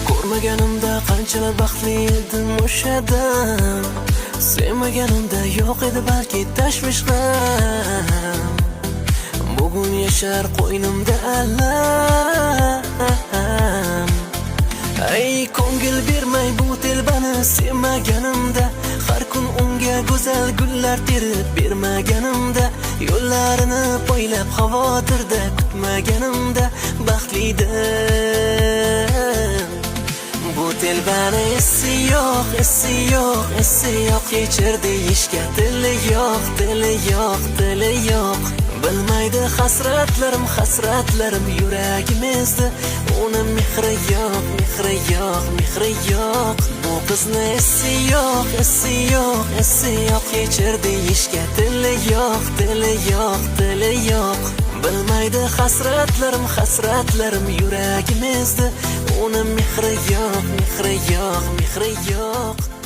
Ko'rmaganimda qanchalar baxtli edim o'shadan. Sevmaganimda yo'q edi balki tashvish ham. Bugun yashar qo'ynimda alam. Ay ko'ngil bermay bu telbani sevmaganimda, har kun unga go'zal gullar terib bermaganimda, yo'llarini poylab xavotirda kutmaganimda baxtlidim. Bu telbani essi yo'q, essi yo'q, essi yo'q, kechir deyishga tili yo'q, tili yo'q, tili yo'q. Bilmaydi hasratlarim, hasratlarim yuragimizda. Uni mehri yo'q, mehri yo'q, mehri yo'q. Bu qizni essi yo'q, essi yo'q, essi yo'q, kechir deyishga tili yo'q, tili yo'q, tili yo'q. Bilmaydi hasratlarim, hasratlarim yuragimizda. Uni mehri yo'q, mehri yo'q, mehri yo'q.